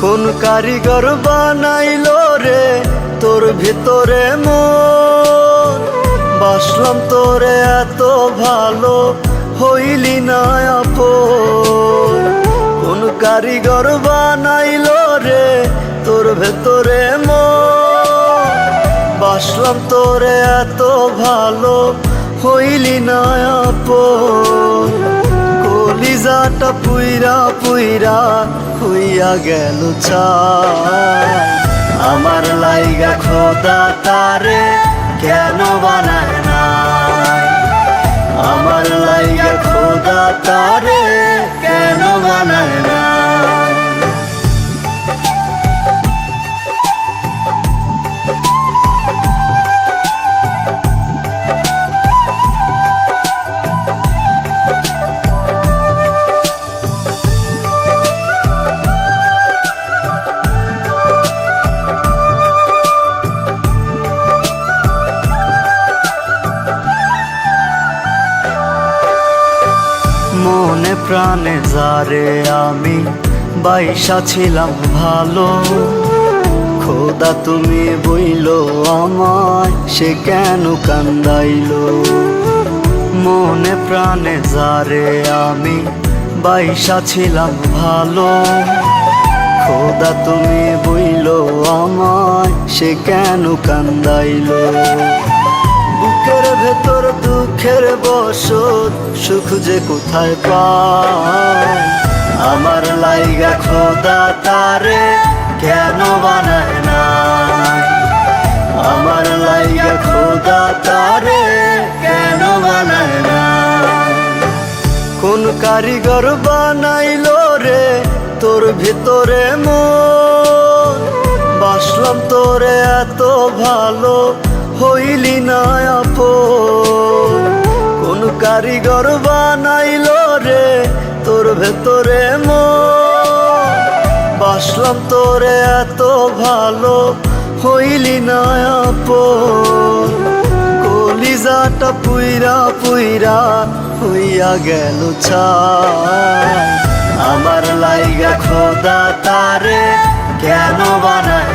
কোন কারিগর বানাইলো রে তোর ভিতরে মন, বাসলাম তোরে এত ভালো হইলি না আপন। কোন কারিগর বানাইলো রে তোর ভেতরে মন, বাসলাম তোরে এত ভালো হইলি না আপন। কলিজাটা পুইরা পুইরা হইয়া গেল ছাই, আমার লাইগা খোদা তারে কেন বানায় নাই, আমার লাইগা খোদা তারে কেন বানায় নাই। মনে প্রাণে যারে আমি বাইসা ছিলাম ভালো, খোদা তুমি বইলো আমায় সে কেন কান্দাইলো। মনে প্রাণে যারে আমি বাইসা ছিলাম ভালো, খোদা তুমি বইলো আমায় সে কেন কান্দাইলো। বুকের ভেতর দুঃখের বসত সুখ যে কোথায় পাই, আমার লাইগা খোদা তারে কেন বানায় নাই, আমার লাইগা খোদা তারে কেন বানায় নাই। কোন কারিগর বানাইলো রে তোর ভিতরে মন, বাসলাম তোরে এত ভালো হইলি না আপন। কোন কারিগর বানাইলো রে তোর ভেতরে মন, বাসলাম তোরে এত ভালো হইলি না আপন। কলিজাটা পুইরা পুইরা হইয়া গেল ছাই, আমার লাইগা খোদা তারে কেন বানায়